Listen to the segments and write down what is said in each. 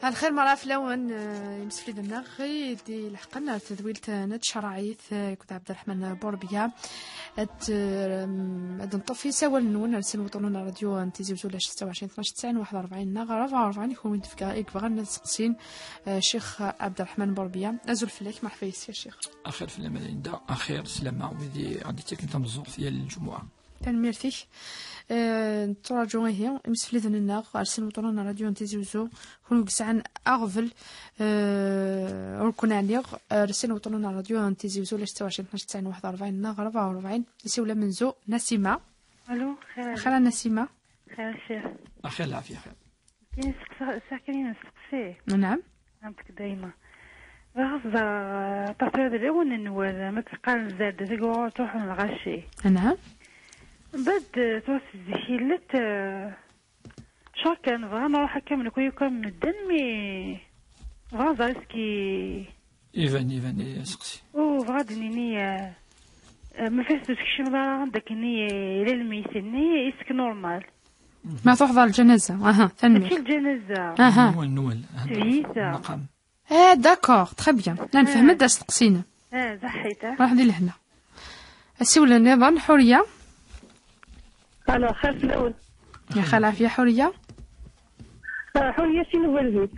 الخير مرة فلاون يمسفلي دنا غي دي لحقنا تدويلت نت شرعيث كنت عبد الرحمن بوربيا نطفي سوا نون نرسل وطننا راديو انتيزي وزولا 26 12 9 41 نغا 44 يكون يتفقا يكبغا نسقسين الشيخ عبد الرحمن بوربيا ازول فيك مرحبا يا الشيخ. اخير في الامان دا اخير سلامة ودي غادي تكون تمزور ديال الجمعة تنميرتيك تراجعوا هي مسفلي ذننا ارسل وطننا راديو انتيزي وزو كون كسعن اغفل ركن عليغ رسل وطننا راديو انتيزي وزو 26 12 9 41 نغ 44 يسولا منزو نسيمة. الو خير نسيمة. خير الشيخ. خير العافية خير. كاين ساكنين نسقسي. نعم. عندك دايما. غاز تصير الاول النوال ما تقال زاد تقول تروح الغشي. نعم. بعد توصل زيلت شو كان بغا نروح هكا من كويكم الدمي بغا زارسكي ايفان سقسي او بغا دنيني ما فيش تكشم دار عندك ني للميسني يسك نورمال ما تحضر الجنازه ثاني في الجنازه نول سويسه مقام داكور تري بيان لا نفهم دا سقسينا زحيته راح ندير لهنا السوله النظام حوريه. أنا خالف الأول يا خالة في حورية. حورية سينو والبيت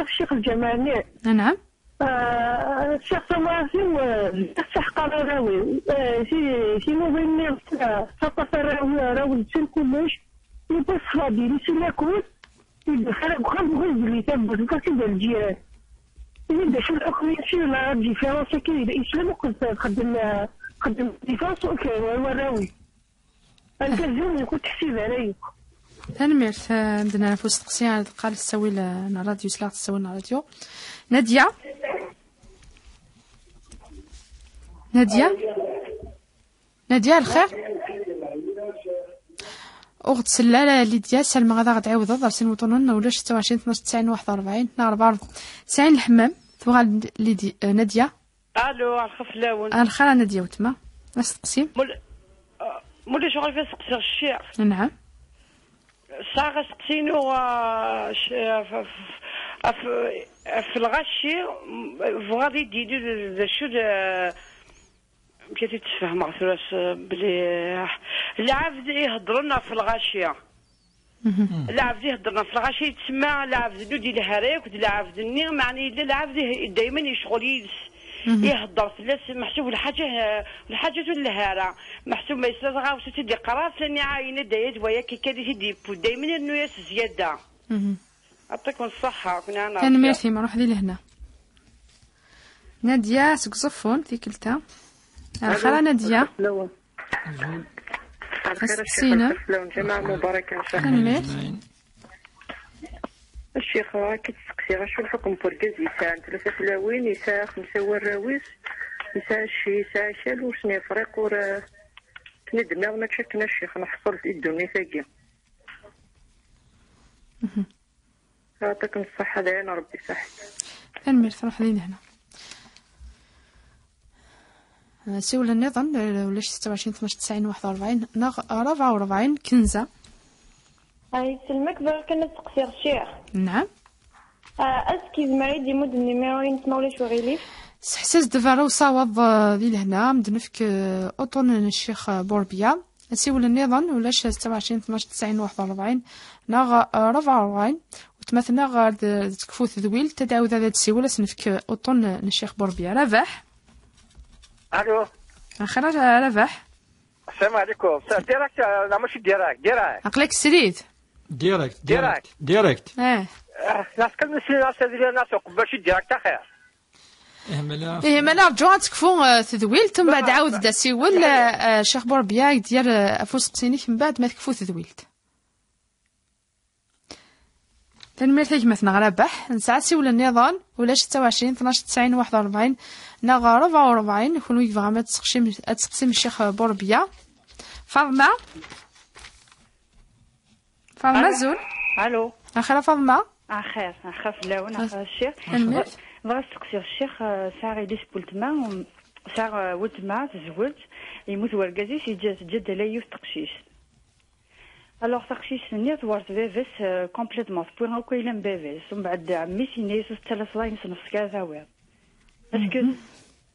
الشيخ الجمال. نعم. الشيخ سماسيو الشيخ قال راوي سينو بيني فقط راوي تسل كلش يبص خادي لسنا كل يدخل خلف اللي تبت وكذا الجيران يبدا شو الحكم يصير لا ديفيرونس كذا الإسلام وقد خدم ديفيرونس وراوي الكازون يكون تحسيب عليك. تنميرت عندنا نفوس تقسيم قال تسوي لنا راديو سلاح تسوي لنا راديو. نادية الخير. أخت سلالة ليديا سلمى غدا غتعاود ضرسين وطننا ولا 26 12 90 41 44 90 الحمام تبغى ليدي نادية. الو الخفلاون الخير نادية وتما نفس تقسيم مولا شغل فيها سقسي الشيخ. نعم. ساغا سقسينو في الغاشي غادي يديروا شو مشيتي تفهم عثراس بلي العبد يهضر لنا في الغاشيه. العبد يهضرنا في الغاشيه تسمى العبد ديال الهراك وديال العبد النير معني العبد دائما يشغل يهضر فلاس محسوب الحاجة الهارة محسوب ما يستطيع وستدي قراص لاني عاينة دايت ويا كي كادي تديبو دايما انه ياس زيادة. يعطيكم الصحة كنا انا كان ميرسي ما نروح لهنا. نادية سقصفون في كلتا خلا نادية السينة جماعة مباركة كان الشيخ كتسقسي غا شو الحكم بوركاز يساع 3 فلاوين يساع 5 وراويس يساع شي يساع شال وشنو يفرق ورا تندمنا وما تشكنا الشيخ نحصل في الدنيا ثاقي. يعطيكم الصحة دايما ربي صحيح. المير فرح لينا هنا سول النظام ولاش 26 12 90 41 44 كنزة. هاي سلمك برك كنا تقصير الشيخ. نعم. اسكي زمري دي مود النيميرو نسمعوا ليش وغيليف حساس دفارو صاوض ذي لهنا مدنفك اوطون الشيخ بوربيا سيول النظام ولاش 27 12 90 41 ناغ 44 وتمثلنا غاد تكفوت ذويل تداوذ هذا السيول اسنفك اوطون الشيخ بوربيا. رافح. الو خرج رافح. السلام عليكم. ديريكت لا ماشي ديريكت عقلك سريد ديريكت ناس كلمة ناس ديال ناس باش ديريكت اخير مالا رجعوا تكفوا تذويل ثم بعد عاود دا سيول الشيخ بوربيا يدير افوس قسينيك من بعد ما تكفوا تذويلت تنمير ثيك مثلا ربح نسعى سيول النظام ولا 26 12 90 41 ناغ 44 يكون يبغى ما تسقسي الشيخ بوربيا. فاطمة زول. الو اخيرا فاطمة خير نخاف لاون الشيخ بغا تسقسي الشيخ ساعة يديس بولتما ساعة ولد ما تزوج يموت ورقازيش يجاز جد لا يوث تقشيش الوغ تقشيش سنيت ورت بيفيس كومبليتمون بوين هكا إلا بيفيس ومن بعد عمي سينيس وستلا صلاين نفس كذا ثاوير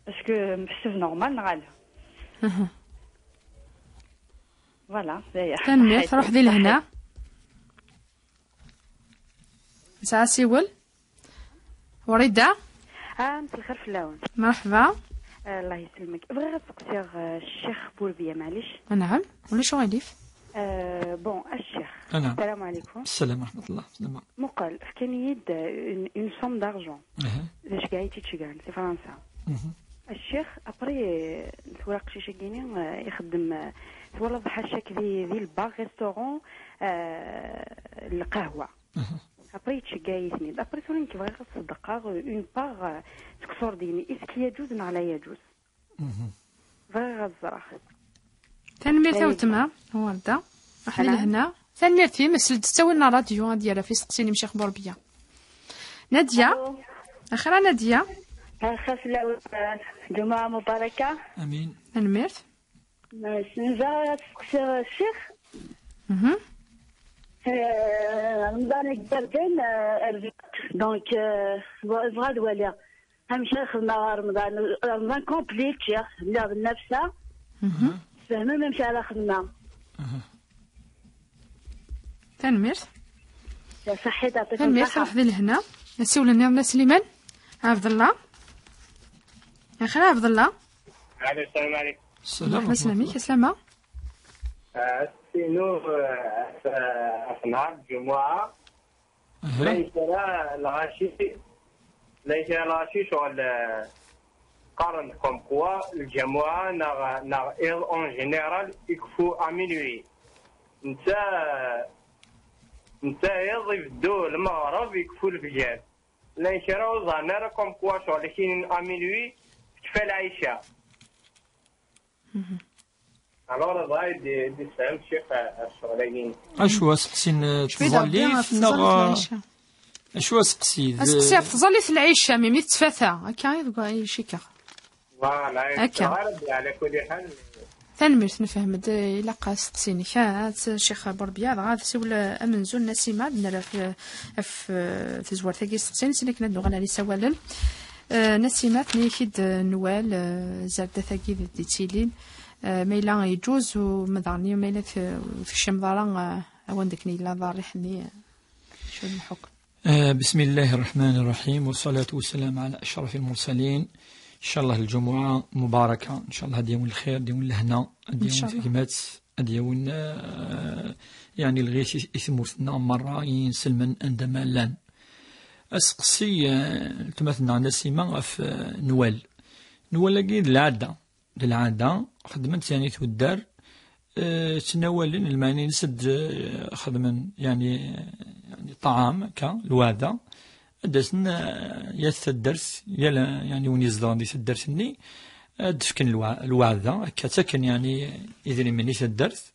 اسكو محسوب نورمال نغالا فوالا تنمير تروح ذي لهنا ساعة سيول وريدة مساء الخير في اللون. مرحبا. الله يسلمك. بغيت نسقسي الشيخ بوربية معليش. نعم ولا شو غاديف؟ بون الشيخ. نعم. السلام عليكم. السلام ورحمة الله. السلام. مقال كان يد اون سوم دارجون. باش قايتي تشكان في فرنسا. الشيخ ابري الوراق شي شاكيني يخدم ولا ضحى شاك ذي البار ريستورون القهوة. ابري تشكايتني ابري ثاني كيبغي تصدق اون بار تكسور ديني اسكي يجوز ولا يجوز. بغي غزرة. تنمير ثوتما هو ردا راح لهنا ثانيرتي مسل تسوي لنا راديو ديالها في سقسيني مشي خبر بيا. نادية اخرى نادية خاف لا جمعة مباركة. امين. تنمير نجا تسقسي الشيخ رمضان الجردين دونك بغا دواليا همشي خدمة رمضان كومبليت شيخ لا بالنفسة فهمي ممشي على خدمة تنمير صحيت عطيكم تنمير تروح ذي لهنا نسيو لنا سليمان عبد الله اخي عبد الله. السلام عليكم. السلام ورحمة الله سلامة. سينو في نهار الجمعة ليس الغاشي شغل قارن كوم كوا الجمعة ناغ اون جينيرال يكفو امينوي نتا يضيف الدو المغرب يكفو الفجار ليس راو زانيرا كوم كوا شغل كاين امينوي تكفى العيشة. الوغ بغا يدفهم الشيخ الشغلين اشوا سقسين تظليف نغ اشوا سقسي سقسي تظليف العيشه ميمي تفاثا هكا يبغى شيكا فوالا هكا على كل حال تنمير نفهم الا قاس سقسيني كات الشيخ بربيا غاد سول امنزول نسيمه بنا في زوار ثقي سقسيني سيني كنا ندوغ على سوالن نسيمات نيكيد نوال زرده ثقي ديتيلين ميلا يجوز ومدارني ميلا في الشمضارة أوندكني لا ضارحني شو الحكم. بسم الله الرحمن الرحيم والصلاة والسلام على أشرف المرسلين. إن شاء الله الجمعة مباركة إن شاء الله ديون الخير ديون الهنا ديون الحكمات ديون يعني الغيث إثمرتنا مرة ينسلمن عندما لان أسقسي تمثلنا نسيمة في نوال لقيد العادة خدمت يعني تودار تناولن المعني نسد خدمن يعني طعام الواذا دسن ياث الدرس يلا يعني ونيزدان ديس الدرسني دفكن الواذا كتكن يعني إذن مني الدرس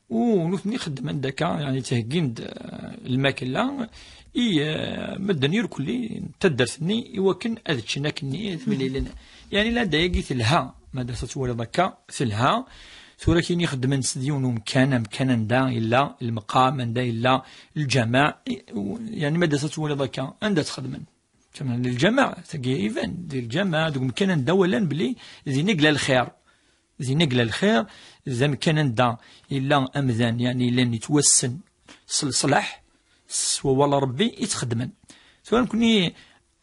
ونثني خدمن دكا يعني تهجين الماكلة مدن يركلي تدرسني يوكن أذتشناكني ثمليلنا يعني لا دايقي الها مدرسة ولدك ثلها ثورة كيني خدمن سديون مكانا دا إلا المقام دا إلا الجماع يعني مدرسة ولدك عندها تخدمن كمان للجماع تجي إيفان ديال الجماع دوك مكانا دا ولا بلي ذي نقل الخير إذا مكانا دا إلا أمذان يعني لن يتوسن صلح والله ربي يتخدمن سواء كوني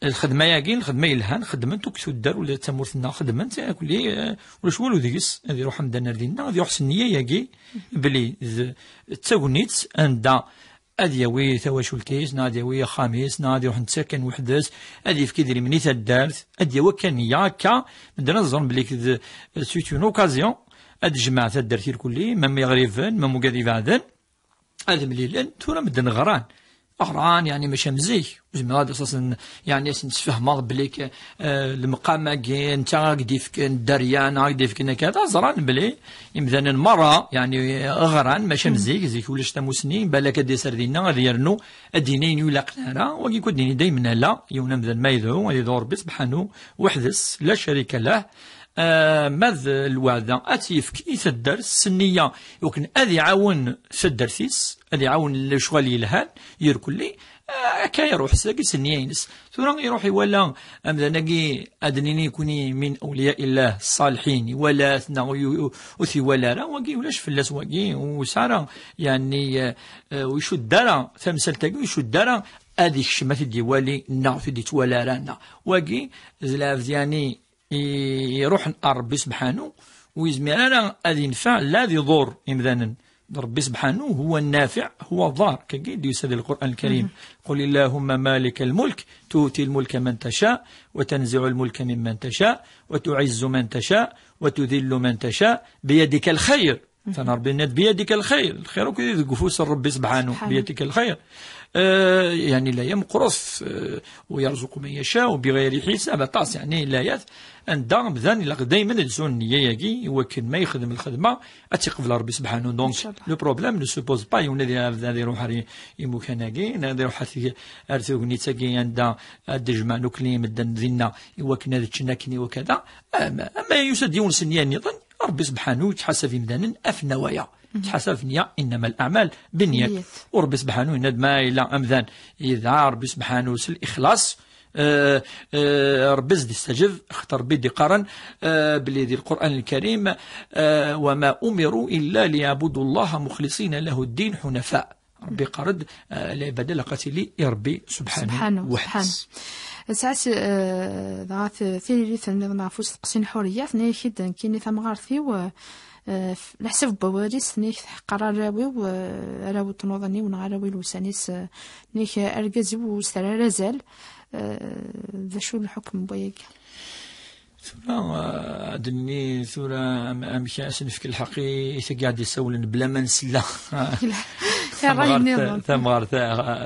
الخدمة ياكين الخدمة يلهان خدمت وكتو الدار ولا تمورتنا خدمت كلي ولا شوالو ديس هذه روح مدنا ردينا هذه روح سنية ياكي بلي تاغنيت عندها أديوي ثواشولتيس ناديوي خامس نادي روح نتسكن وحدث أدي في كيدري مني تدارت أديوا كان ياكا مدنا نظن بلي سيت اون اوكازيون أد جماعة الدرتي الكلي مام يغريفن مام مقادي بعدن هذا مليلن تورا مدن غران يعني ماشي مزيك زعما هذا اساسا يعني نتفاهموا بليك المقام كاين انت غادي فيك الدريان غادي فيك كذا زران بلي يمذن المراه يعني غران ماشي مزيك زيك ولا شتا مسنين بالك دي سردينا غادي يرنو الدينين يلاقنا وكي كون ديني دائما لا يونا مذن ما يدعو غادي يدور بسبحانه وحدث لا شريك له ماذ الوعدة أتيفك الدرس النية يمكن أذي عاون الدرسيس أذي عاون الشغل يلهان يركل لي كي يروح ساقي سنية ينس ثم يروح ولا أمذنقي أدنيني يكوني من أولياء الله الصالحين ولا أثي ولا را وقي ولاش فلاس وقي وسارة يعني ويشد دارا ثمثل تاقي ويشد دارا هذيك الشمات الديوالي نعرف دي ولا رانا وقي زلاف يعني يروح ربي سبحانه ويزميرانا هذه ينفع لا ذي ضر إمذانا ربي سبحانه هو النافع هو الضار كقيد يسد القرآن الكريم قل اللهم مالك الملك تؤتي الملك من تشاء وتنزع الملك ممن تشاء وتعز من تشاء وتذل من تشاء بيدك الخير فنربي بيدك الخير الخير كذي قفوس الرب سبحانه بيدك الخير يعني لا يمقرص ويرزق من يشاء بغير حساب طاس يعني لا ان دام بذان لا دائما الزون نياكي وكن ما يخدم الخدمه اتيق في ربي سبحانه دونك لو بروبليم نو سوبوز با يونا يروح يمكناكي نادي روح ارتو نيتاكي عند الدجمع نوكليم الدن ذينا وكن هذا تشناكني وكذا اما يسد يونس نيا ربي سبحانه يتحسب في مدان افنوايا تحسب في نية إنما الأعمال بالنيات وربي سبحانه يند ما إلى أمذان إذا ربي سبحانه الإخلاص ربي زد استجب اختار بدي قرن بالذي القرآن الكريم وما أمروا إلا ليعبدوا الله مخلصين له الدين حنفاء ربي قرد العبادة لقتلي ربي سبحانه وحده ساعات ضغط ثيري ثنا فوس تقسين حرية ثني كيد كيني ثم غارثي و نحسب بواريس نيك قرار راوي وراوي تنوضني ونغراوي لوسانيس نيك أرجزي وسترى رزال ذا شو الحكم بويك ثورة أدني ثورة أمشي أسنفك الحقيقة قاعد يسولن بلا ما نسلا ثمار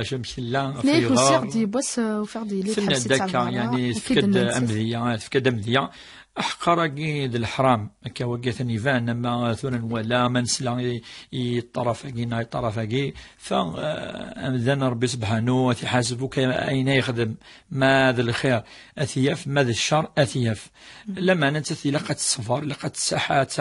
أشمش الله في غار دي بس وفردي لي حبسي تاع يعني فكد أمذية فكد أمذية أحقرقي ذي الحرام كوجثني فان ما ثنا ولا منسلا يطرفقي يطرفقي فأمذن ربي سبحانه وتحاسبك أين يخدم ماذا الخير أثيف ماذا الشر أثيف لما ننتثي لقد الصفر لقد الساحات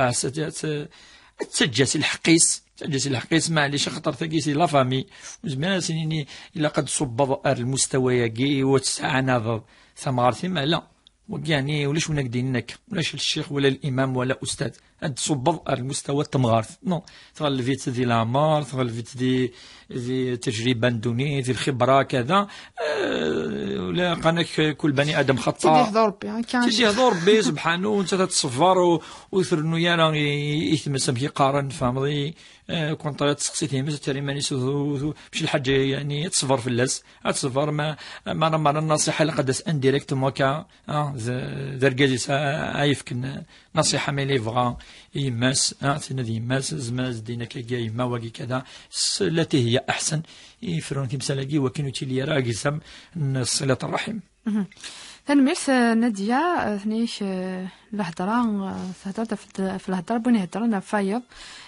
تسجس الحقيس تجلس الحقيس معليش خطر ثقيسي لا فامي وزمان سنيني إلا قد صب المستوى يجي وتسعنى ثمارتي ما لا يعني ولاش ونقدينك ولاش الشيخ ولا الإمام ولا أستاذ هاد صب المستوى التمغارث نو تغلفيت ذي الأعمار تغلفيت ذي تجربة دوني ذي الخبرة كذا ولا قناك كل بني آدم خطأ تيجي يهضر ربي سبحانه وانت تتصفر ويثرنو يانا يثمسم كي قارن فهمضي كنت تسقسيتي مس تريماني مش الحاجة يعني تصفر في اللاس تصفر ما النصيحة لقد انديريكت موكا ذرقازي عايفكن نصيحة ملي فغا يماس تنادي يماس زماز دينك جاي ما واقي كذا التي هي أحسن يفرون تمثالاقي وكانوا تيلي راقي سم صلة الرحم. تنميرث نادية ثنيش الهضرة هضرت في الهضرة بني هضرنا فايض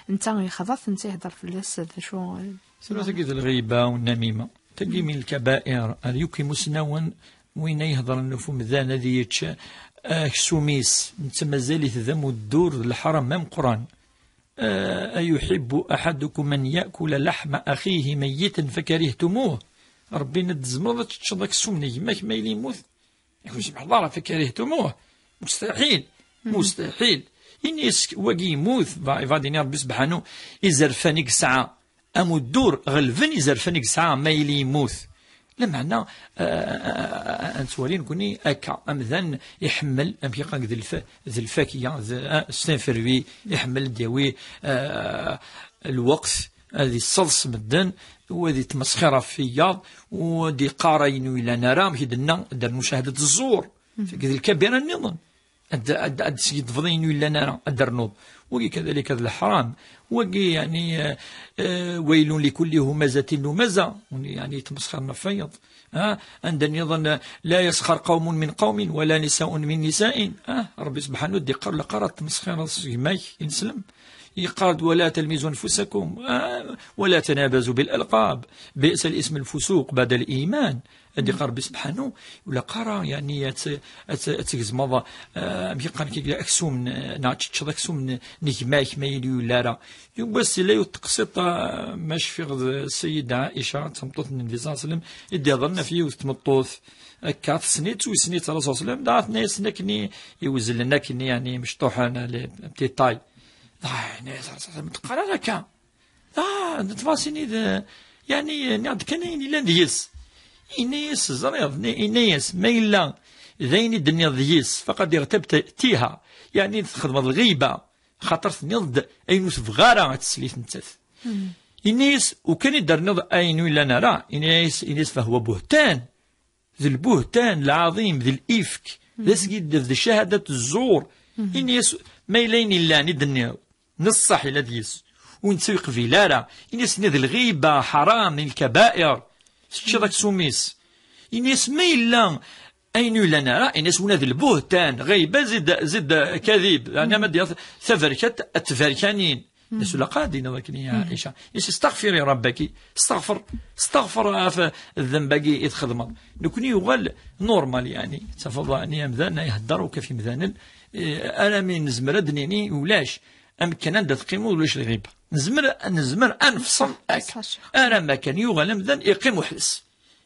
انت يخضط انت يهضر في اللاس شو تجد الغيبة والنميمة تجي من الكبائر اليوكي مسنون وين يهضر النفوم ذا ذيتش سوميس مازال ذم الدور الحرم مام قران أيحب أحدكم من يأكل لحم أخيه ميتا فكرهتموه ربي ندزمر تشضك سمني ماك ما يموت يقول سبحان الله فكرهتموه مستحيل إني واقي يموت فاديني ربي سبحانه يزرفني ساعة أمو الدور غلفن يزرفني ساعة ما يموت لمعنى أنتوالين كوني أكا أمذن يحمل أميقاك ذي الفاكية ستنفروي يحمل ديوي الوقت هذه الصلص مدن وهذه تمسخرة فيا ودي قارين إلى نرام هدنا در مشاهدة الزور في كذي الكبيرة النظام أد سيد فضين إلى نرام الدرنوب وكي كذلك هذا الحرام وكي يعني ويل لكل همزة لمزة يعني تمسخر مفيض عندنا أيضا لا يسخر قوم من قوم ولا نساء من نساء ربي سبحانه ودي قال لقرأت تمسخر ماي ينسلم يقال ولا تلمزوا أنفسكم ولا تنابزوا بالألقاب بئس الاسم الفسوق بعد الإيمان ادي قرب سبحانه ولا قرا يعني اتزمض مي قال كي اكسوم ناتش اكسوم نجماك ما يلي ولا راه بس لا يتقسط ماش في السيده عائشه تمطط النبي صلى الله عليه وسلم يدي ظن فيه وتمطوث هكا سنيت وسنيت الرسول صلى الله عليه وسلم دعت ناس كني يوزل لنا كني يعني مشطوح انا بتي طاي ناس تقرا هكا تفاصيني يعني نعد كان إلا ديس إنيس زريض إنيس ما إلا ذين دنيا ديس فقد ارتبت تيها يعني تخدم الغيبة خاطر نضد أين فغارة تسليت نتث إنيس وكان يدر نض أين إلا نرى إنيس فهو بهتان ذي البهتان العظيم ذي الإفك ذي سجد ذي شهادة الزور إنيس ما إلين إلا ندنيا نصح إلى ديس ونسوق في لارا إنيس ذي الغيبة حرام من الكبائر شذاك سوميس إنيس ما إلا أين إلا نرى إنيس ذي البهتان غيبة زد كذب أنا ما ديال ثفركت التفركانين ناس لا قادين ذاك يا عائشة استغفري ربك استغفر في الذنب باقي يتخدم نكوني يغال نورمال يعني تفضل أني مذان يهدروا كفي مذان أنا من زمر دنيني ولاش أمكن أن تقيموا ولاش الغيبة نزمر أنفصل أنا ما كان يغال مذان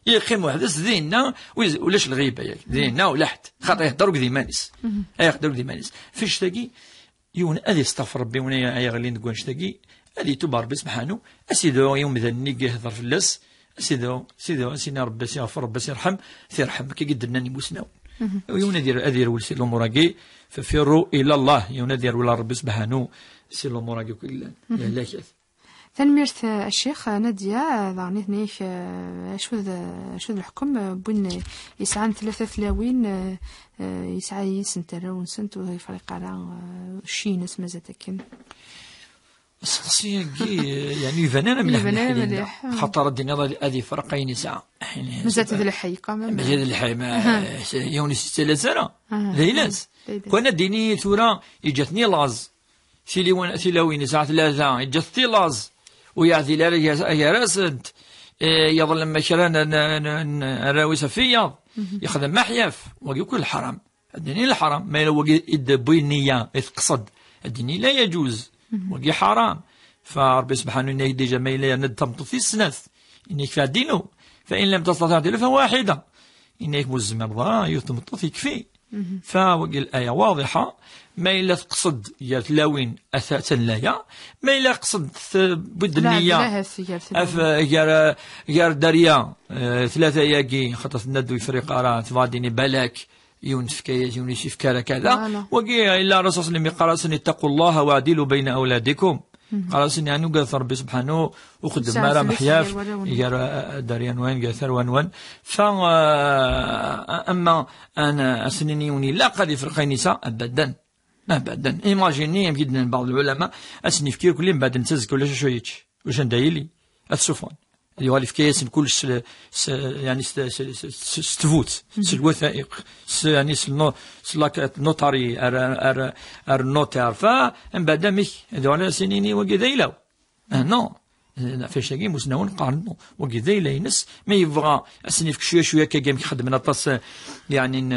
يقيم وحدث ذينا ولاش الغيبة ذينا ولحت خاطر يهدروا ذي مانس يهدروا ذي مانس فيش تلاقي يون أذي استغفر ربي ونيا أيغلين نقول شتاقي أذي تبار ربي سبحانه أسيدو يوم ذني يهضر في اللس سيدو سينا ربي سيغفر ربي سيرحم كي قدرنا نموسنا يون أذير ولسي الأموراقي ففروا إلى الله يون أذير ولا ربي سبحانه سي الأموراقي كلها لا كيف تنميرت الشيخ نادية ضعني ثنيك شو الحكم بين يسعى 3 ثلاوين يسعى يسنترون سنت ويفرق على شينس مازاتكن يعني فنانة مليح خطر الدنيا هذه فرقين ساعة مازات ذي الحي كمان مازات ذي الحي يوني 6 سنة ليلاس كنا ديني ثورة يجتني لاز ثلاوين ساعة 3 يجتني لاز ويعطي لها يا راسد يظل لما كان الراوي فيا يخدم محيف ويقول الحرام الدنيا الحرام ما لو يدبي النية يتقصد الدنيا لا يجوز وقي حرام فربي سبحانه إنك ديجا ما إلا ند تمطط في السناث إنك فادينه فإن لم تستطع دينه فواحدة إنك مزمر يتمطط يكفي فوقي الآية واضحة ما إلا تقصد يا تلاوين أثاثا لا ما إلا قصد بد النية يا دريا 3 ياقي خطف الندو يفرق أرى تفاديني بلاك يونسكايا يونسيف كذا كذا وقي إلا رسول الله قال اتقوا الله وعدلوا بين أولادكم قال سني أنو قال ربي سبحانه وخدم مارا محياف يا داريان وين قاثر وان أما أنا أسنيني لا قد يفرق نساء أبدا إيماجيني جدا بعض العلماء أسني فكير كلهم بعد نتزك ولا شويتش واش ندايلي السفن اللي هو في كيس كلش يعني ستفوت الوثائق يعني نوتاري النوتار فمن بعد ميك هذول سنيني وكذا يلاو نو فاش كي مسناو نقارنو وكذا ينس ما يبغى اسنيف شويه كي يخدم نطاس يعني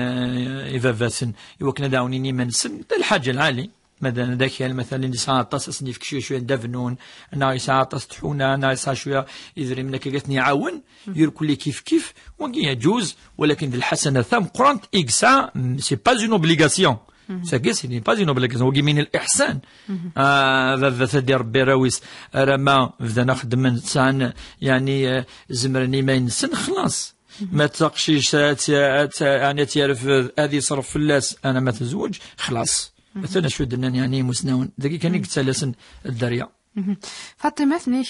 يفافاسن يوكنا داونيني منسن الحاجه العالي مثلا ذاك المثل اللي ساعة طاس اسني في شويه دفنون انا ساعة طاس طحونه انا ساعة شويه يدري منك قالتني عاون يركل لي كيف وكي يجوز ولكن الحسنه ثم قرانت اكسا سي با اون اوبليغاسيون ساكي سي با اون اوبليغاسيون وكي من الاحسان ذا دير ربي راويس راه بدنا نخدم ساعه يعني زمرني ما ينسن خلاص ما تقشيش يعني تعرف هذه صرف فلاس انا ما تزوج خلاص مثلا شو درنا يعني مسنون ذاك كان يقتلسن الدريا فاطمه ثنيك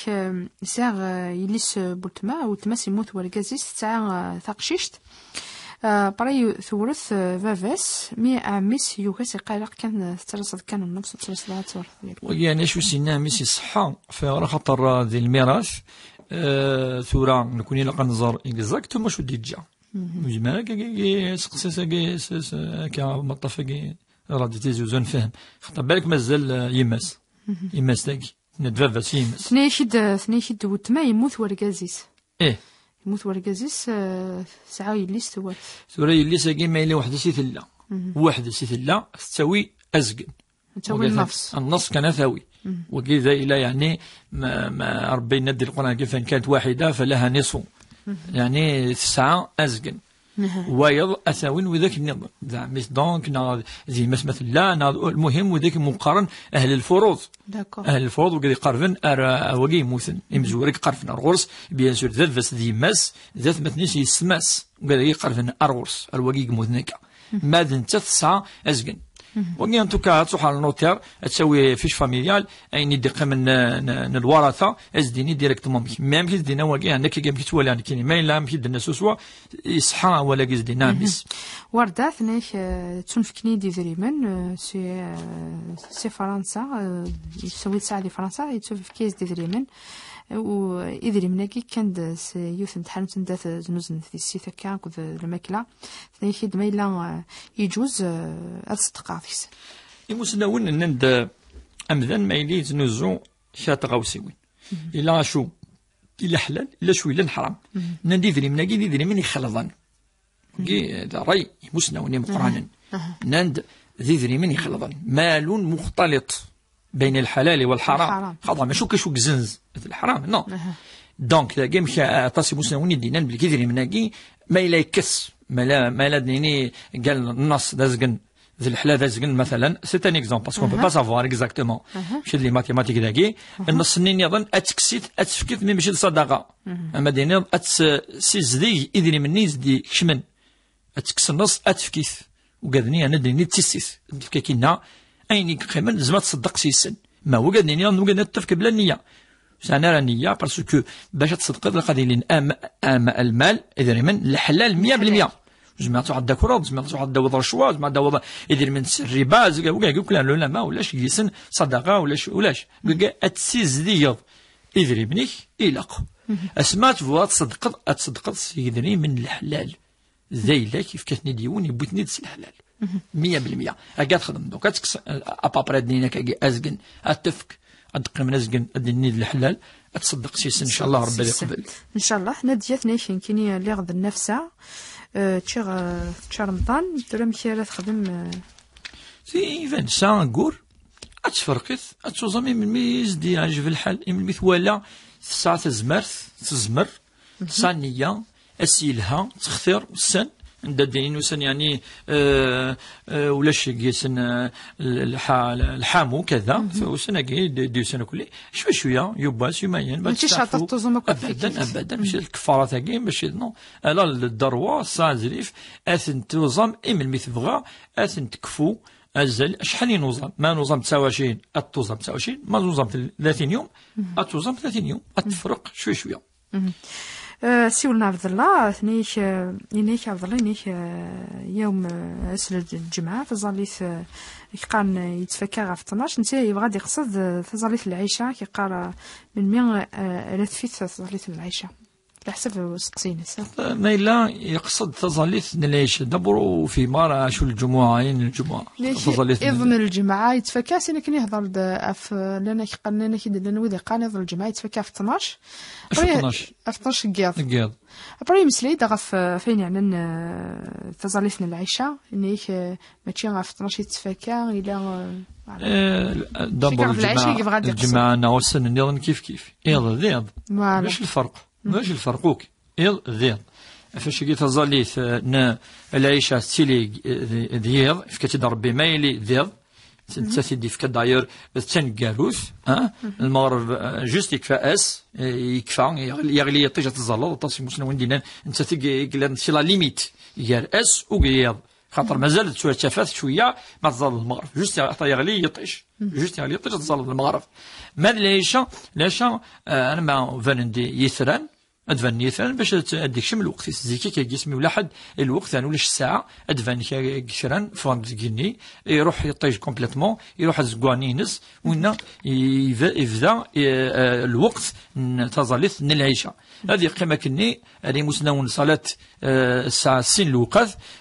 ساغ يليس بولتما وتماس يموت وركازيس تاع ثقشيشت بري ثورث فافاس مي عميس يوكاس قالق كان ترصد كان النفس ترصد تصور ويعني شو سينا ميسي صحه في خاطر ذي الميراث ثورة نكون لقى نظر اكزاكت ما شو ديجا مجمع كي سقسيسا كي مطفقي راه تيزوزون فهم خاطر بالك مازال يماس تاكي ندفافاس يماس ثنيشد وتما يموت وركازيس يموت ورقازيس ساعة يليس توالف ثورة يليس كيما إلا وحدة سي ثلا واحدة سي ثلا تساوي أزقن تساوي النص كان ثاوي وكذا إلى يعني ما ربي يندي القرآن كيف كانت واحدة فلها نصف يعني 9 أزقن ويض أثاوين وذاك النظام دونك زي مثل لا المهم وذاك مقارن أهل الفروض أهل الفروض وقد يقرفن أواقي موثن يمزورك قرفن أرغرس بيان سور ذات بس ذي ماس ذات مثنيش يسماس وقد يقرفن أرغرس أواقي موثنك ماذا انت 9 أزقن وقي أن توكا تروح على النوتير تسوي فيش فاميليال أين يدق من الورثة أزديني ديريكتومون ما يمكن دينا وقي عندك كي تولي عندك كي ما إلا يمكن دنا سوسوا يصحى ولا قصدينا مس وردا ثنيك تنفكني دي دريمن سي فرنسا يسوي ساعة دي فرنسا يتسوي في كيس دي دريمن وإذا مناكي كان يوث امتحان تندات زنوزن في السيثة كان كذ الماكلة ثنيك دميلا يجوز أصدقاء فيس يمسناون نند أمذن ما يلي زنوزو شات غاوسيوين إلا شو إلا حلال إلا شو إلا حرام نندي ذري مناكي دي ذري من يخلطن كي راي يمسناون مقرانا نند ذري من يخلطن مال مختلط بين الحلال والحرام خاطر ما شوكش زنز الحرام نو دونك لا جيم تصي مسنوني دينان بالكثير مناكي ما الا يكس ما لا ديني قال النص دازقن ذي الحلا دازقن مثلا سي ان اكزومبل باسكو با سافوار اكزاكتومون ماشي لي ماتيماتيك داكي النص نين يظن اتكسيت اتفكيت مي ماشي الصدقه اما ديني سيزدي اذن مني زدي كشمن اتكس النص اتفكيت وقادني انا ديني تسيس كينا أيني قيمن زعما تصدق سيسن ما هو قادني نقعد نتفك بلا نية أنا راه نية باسكو باش تصدق القضية لين المال إذا من الحلال 100% زعما تعود داكورد زعما تعود داوض رشوة زعما داوض إذا من الربا وكاع كل العلماء ولاش يسن صدقة ولاش أتسيز ديض إذا بنيك إلاق أسمات فوا تصدق سيدني من الحلال زي لا كيف كاتني ديوني بوتني تس الحلال 100% أكاد خدم دوك أتكس أبابرا دينا كاكي أزقن أتفك أدقي من أزقن أدني الحلال أتصدق سيسن إن شاء الله ربي يقبل إن شاء الله حنا دياتنا كيني اللي غد النفسة تشغ رمضان ترى مشي تخدم في فانسا نقول أتفرقت أتوزمي من ميز دي عجب الحال من مثوالا ساعة تزمر صانية أسيلها تختار السن عند الدين وسن يعني ولاش يسن الحامو كذا وسن دي سنه كلي شويه يباس يمين ماشي شاطر تزوم ابدا ماشي الكفاره تاعي ماشي نو لا الدروه ساعه زريف اثن توزم من مثبغى اثن تكفو ازل شحال ينوزم ما نوزم 29 اتوزم 29 ما نوزم 30 يوم اتوزم 30 يوم اتفرق شويه سيولنا عبد الله ثنيش ينيك عبد الله ينيك يوم أسل الجمعة تظليث كان يتفكر في 12 نتا يبغى يقصد تظليث العيشة كيقرا من 100 رثفيت تظليث العيشة على حسب سقسين ما إلا يقصد تظليث العيشة دبروا في مرة شو الجمعة تظليث إذن الجمعة يتفكر سينا كني يهضر لنا كقلنا كي لنا وذا قان يهضر الجمعة يتفكر في 12 في 12 قياض أبري مسلي دغف فين يعني تظليث العيشة إنيك ماشي غا في 12 يتفكر إلى دبر الجمعة نوصل نظن كيف ذيض مش الفرق ماش الفرقوك ذيض فاش كي تظليث العيشة ستيلي ذيض فكتد ربي ما يلي ذيض تسيدي فك داير تنقاروث المغرب جوست يكفاس يكفى يغلي يطيج تظلل طاسي مسلمين دينا انت تيقلان سي لا ليميت يار اس وقياض خاطر مازال تشافات شويه ما تظل المغرب جوست يغلي يطيج جوست يغلي يطيج تظل المغرب ما العيشه انا ما فاندي يثران أدفن يثران باش أديك شم الوقت زيكي كيجسمي ولا حد الوقت أنا ولاش الساعة أدفن كشران فاند كيني يروح يطيج كومبليتمون يروح الزقوانينس وإنا يبدا الوقت تظلث من العيشة هذه قيمة كني هذه مسنون صلاة الساعة السن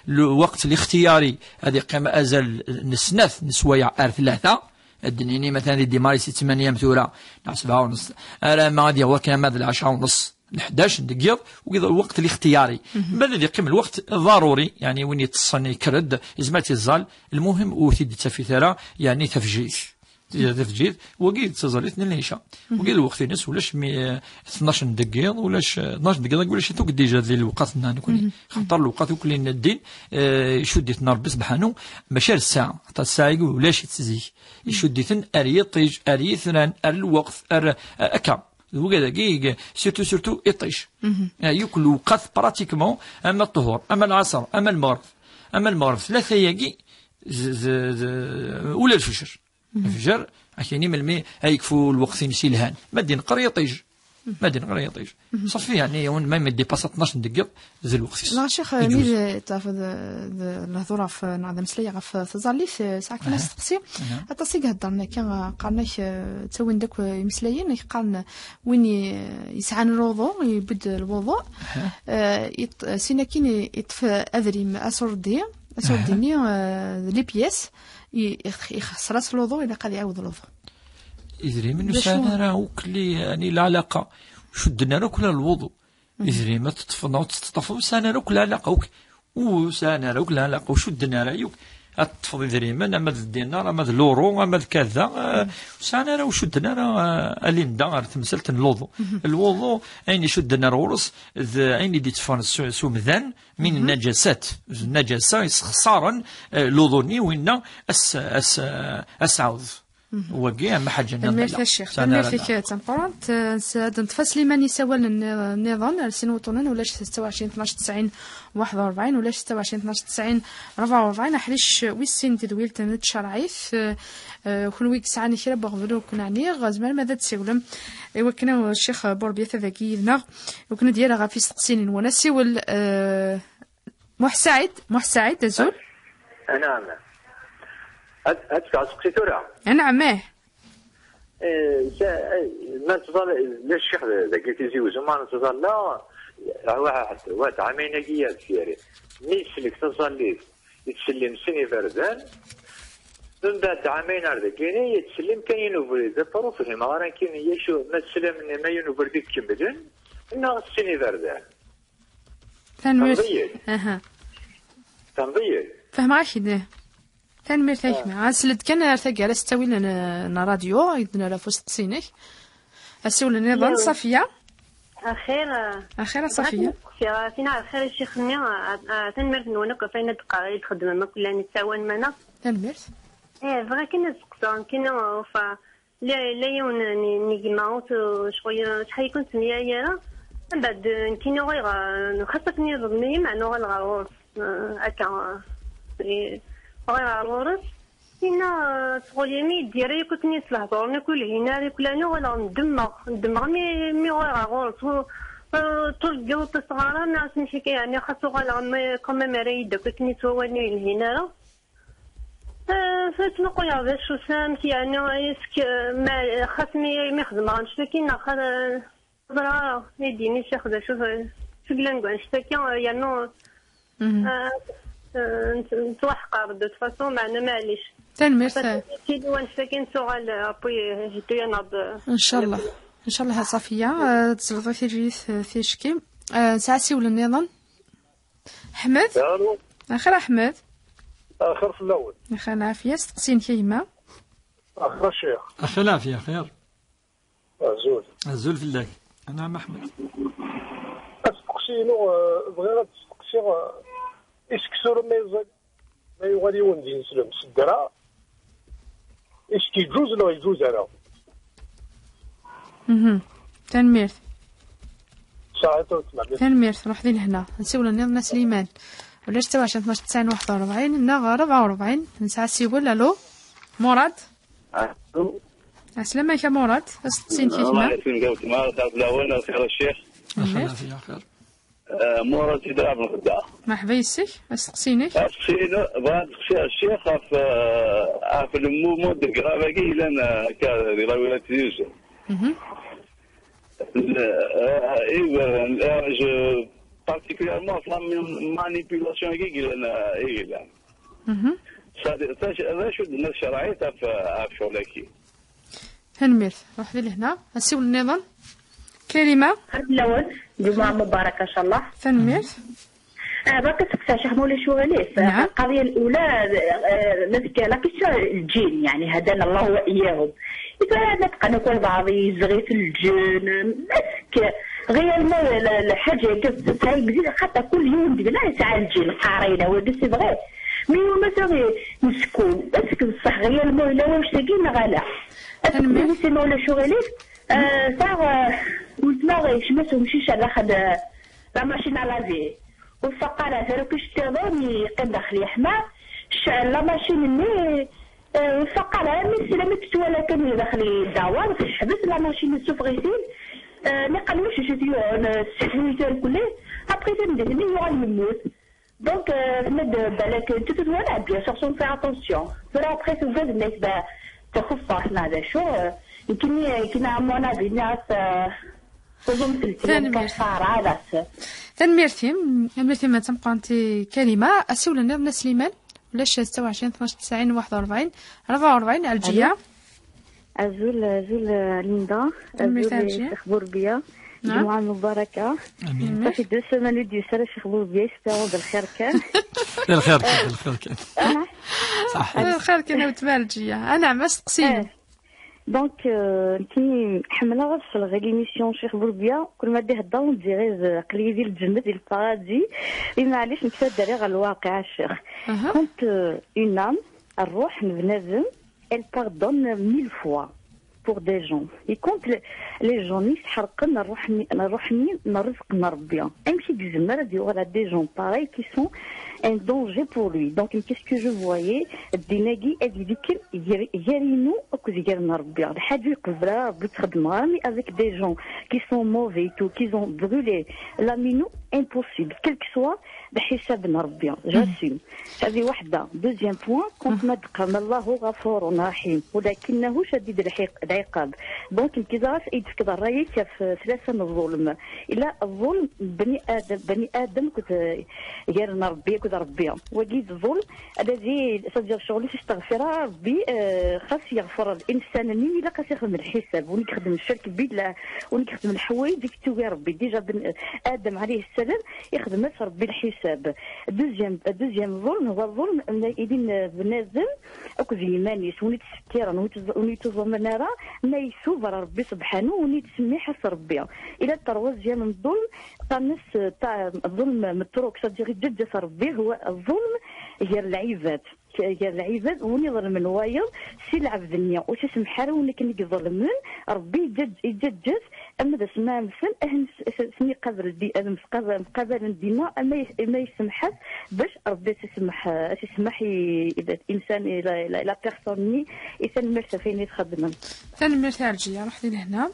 الوقت الاختياري هذه قيمة أزل نسنث نسويع 3 الدنيني مثلا دي ماري 8 أيام ثورة 7:30 أنا ما غادي هو كان ماد 10:30 11 دقيقة وكذا الوقت الاختياري. بعد ذلك يقيم الوقت ضروري يعني وين يتصني كرد إزمات الزال المهم وثيد تفيثرا يعني تفجير وقيل تزالت نليشة وقيل الوقت الناس ولاش 12 دقيقة ولاش 12 دقيقة ولاش توك ديجا ذي الوقت نكون خطر الوقت وكل الدين يشدت نار بسبحانه ماشي الساعة حتى الساعة يقول ولاش يتزيك يشدتن أريطيج أريثران الوقت أكا وكذا كي سيرتو يطيش ياكل وقت براتيكمون اما الطهور اما العصر اما المغرب ثلاثه ياكي ولا الفجر عشان يملمي هيكفو الوقت نسي الهان مادين قريطيج صافي يعني ما يمدي باس 12 دقيقه زي الوقت لا شيخ مي تاخذ الهضره في نعم مسليه في تزاليف ساعه كنا نستقسي حتى سيك هضرنا كان قالناش تسوي داك مسليين قالنا وين يسعن الوضوء يبدل الوضوء سينا كين يطفى اذري اسور ديني لي بياس يخسر الوضوء الى قال يعاود الوضوء إذري من سانا راه كلي يعني العلاقة شدنا راه كل الوضوء إذري ما تطفنا وتطفوا سانا راه كل علاقة وسانا راه كل علاقة وشدنا راه يوك أطفو إذري من أما الدينار أما اللورو أما كذا سانا راه وشدنا راه أليندا تمثلت الوضوء أين شدنا رورس أين دي تفان سومذان من النجاسات النجاسة خسارا لوضوني وإن أسعوذ وقيا ما حاجة الميرث الشيخ الميرث تنقرانت نتفا سليمان يساول النظام سنوطنن ولا 26 12 90 41 ولا 26 12 90 44 حريش ويسين تدويل تنت شرعيف كون سعاني كرا بغبلو كنا عني غازمان ماذا تسولم ايوا كنا الشيخ بوربيه ذاكينا وكنا ديالها غا في سقسين وانا سيول محسعيد تزول نعم أتفق سكتورة. نعم. ما تظل لا الشيخ ذاك تزوج ما تظل لا واحد عامين أجيال فيري ميسلك تظل يتسلم سني فردان من بعد عامين أردكيني يتسلم كان ينوفر إذا بروف هما غير كين يشو ما تسلم ما ينوفر ديك كمدن إنه سني فردان. تنضيل. فهم عشيده. كان مرتاح مع سلد كان ارتقى على استوي لنا راديو عندنا لا فوسط سينك اسول النظام صفيه اخيرا صفيه فينا خير الشيخ ميا تنمرت نونك فين تقرا تخدم ما كلنا نتساوى معنا تنمرت فغا كنا سقسان كنا ف لا يون نيجماوت شويه شحال كنت ميايره من بعد كنا غير خاصة نظمي مع نوع الغاوس هكا غير عرورس هنا تقولي ديري كنت نصلح دورنا كل هنا كلنا ولا ندمغ مي غير عرورس طول جو تصغر ناس نشكي يعني خاصو غير كما مريد كنت نتواني هنا فتنقول يا باش شو سامت يعني اسك ما خاصني ما خدم غنشتكي ناخذ ضرا يديني شي خدا شوف فقلان كاع نشتكي يعني نتوحق بدو فاصون معنا معليش تنمرت كي وان ساكن سوغال ابوي هديا ناض ان شاء الله صافيه تزلطي في جيث في شكي ساعسي ولا النظام حمد اخر احمد اخر في الاول اخر العافيه استقسين كيما اخر الشيخ اخر العافيه خير الزول في الله انا محمد استقسينو بغينا تستقسي اسكسور ما يغادي وندي نسلم سدرا اسكي يجوز لو يجوز انا تنميرت ساعته تنميرت روح دين هنا نسول النظام سليمان ولا 26 12 90 41 نا 44 نسعى سيقول الو مراد السلام عليكم مراد استقسين كيما الله يسلمك ما تعرف الاول خير الشيخ خير مراد تدعى من غدا مرحبا يسك استقسينك استقسينا بغا نسقسي الشيخ في المومون ديال كرافاكي الا كاري راوي تيوز ايوا جو particulièrement la manipulation qui est là. ça شو الناس شرعيه في شغلك هنمير روح لهنا نسيو النظام كلمة الأول جمعة مباركة إن شاء الله. تنمير. باقي تسقسى شيخ مولاي شواليف. نعم. القضية الأولى لا كيسا الجين يعني هدانا الله وإياهم. إذا نبقى نقول بعضي يزغي في الجن مسك غير الحاجة كيف حتى كل يوم لا يسعى الجين قارينا ودس بغيه ميو مثلا مسكون بس بصح غير المولا واش تاقينا غالا أتمنى سي مولا شغليف صار ولدنا غيشمس ومشيش على خد لا ماشين على في وفقالة فاروك اشتغل يقيم داخل يحمى لا ماشين مني وفقالة ميسي لما تتولى كان داخل الدوار في الحبس لا ماشين السوف غيسين نقل واش شتيو السيكوريتي كله ابخي تندهني يغني يموت دونك مد بالك تتولى بيان سور سون في اتونسيون فرا ابخي توجد الناس تخف احنا هذا شو يمكن عمونا بيناس تنميرتي ما تبقى انت كلمه اسول لنا سليمان ولا 26 12 90 41 44 الجيه زول ليندا زول شيخ بوربيه جمعة مباركة صافي 2 سيمانات ديال سنة شيخ بوربيه يستاهل بالخير كان الخير كان صح الخير كان وتبان الجيه انا عم تقسيم دونك كي حمله في ليميسيون شيخ بوربيه كل ما ديه الضو ندير غير قليل ديال الجنه ديال البارادي معليش نكتب داري على الواقع الشيخ كنت اون ام الروح من بنادم elle pardonne 1000 fois pour des gens et quand les gens يسحرقن الروحني نرزق ربي امشي بزمر دي ولا des gens pareils qui sont un danger pour lui donc qu'est-ce que je voyais الديناقي ادي ديك يرينو اكو زيرنا ربي الحاجه يقبلها ربي تخدمها مي avec des gens qui sont mauvais tout qui ont brûlé la mino impossible quel que soit بحساب ربي جاسم هذه وحده دوزيام بوين كنت نتقم الله غفور رحيم ولكنه شديد العقاب دونك كيزاف يدفك الراي في ثلاثه من الظلم الا الظلم بني ادم كنت غير ربي كنت ربي وجيد الظلم الذي صدر شغلي تستغفر ربي خاص يغفر الانسان ني الا خاص يخدم الحساب ونخدم الشرك بيد ونخدم الحوايج ديك توي ربي ديجا بن ادم عليه السلام يخدم ربي الحساب دوزيام ظلم هو الظلم إذن بنادم أكو زي مانيس وني تسكيرا وني تظلم نارا ما يسوبر ربي سبحانه وني تسمي حس ربي إلى التروازيام من الظلم قامس تاع الظلم متروك صديق جد ربي هو الظلم هي العباد وني ظلم الوايض سي العبد النيا وش اسم حارون كان يظلمون ربي يجد اما ذا سمع مثل اهل سمي قبل دي ادم قبل الدماء ما يسمحات باش ربي تسمح اذا الانسان لا بيرسوني انسان مرتاح فين يتخدم ثاني مرتاح الجيه رحتي لهنا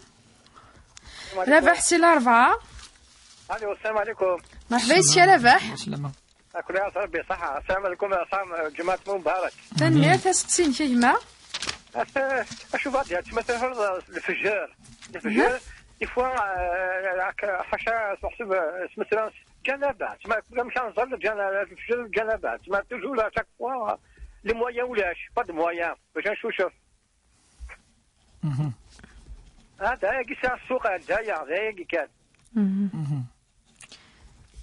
ربح سي الاربعه الو السلام عليكم مرحبا سي ربح كل عام ربي صحة السلام عليكم صام جماعة مبارك تنمية تسقسين كيما أشوف هذه مثلا الفجر يفوا حاشا تحسب مثلا جنابة ما مش نصلي الفجر جنابة ما توجو لا شاك فوا لي مويان ولاش با دو مويان باش نشوف هذا كيسا السوق هذايا غير كان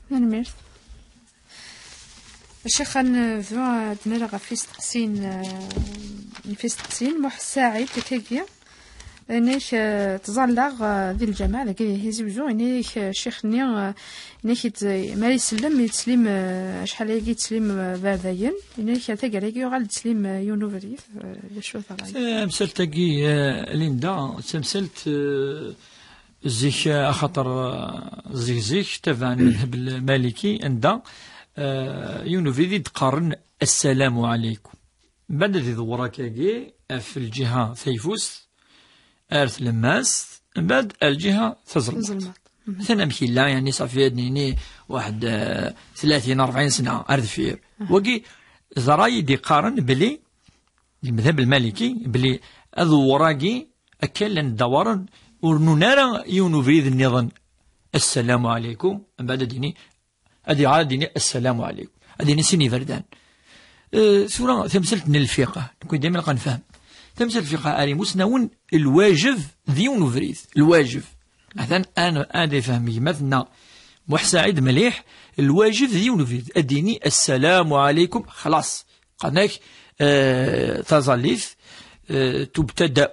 تنمية الشيخ نذو عندنا غا في تقسين محساعد كيكي انيش تظلغ ذي الجماعه ذاك هيزي بجو انيش الشيخ ني انيش ما يتسلم شحال يجي تسليم باردين انيش تاكي غال تسليم يونوفريف شو ثاني مسلت تاكي ليندا تمثلت زيك خاطر زيك تبع المذهب المالكي عندها يونوفيدي تقارن السلام عليكم بعد ذي ذوراكاكي في الجهة ثيفوس أرث لماس بعد الجهة تزلمت ثنمشي لا يعني صافي يعني واحد 30-40 سنة أرث فير وقي زراي دي قارن بلي المذهب المالكي بلي أذوراكي أكلن دوارن ورنونارا يونوفيد النظام السلام عليكم بعد ديني أدي عادي السلام عليكم أدي نسيني فردان سورة تمثلت من الفقه نكون دائما قنفهم تمثل الفقه أري مسنون الواجب ذيون فريث الواجب مثلا أنا فهمي مثلا محسعد مليح الواجب ديون في أديني السلام عليكم خلاص قناك تظليف تبتدأ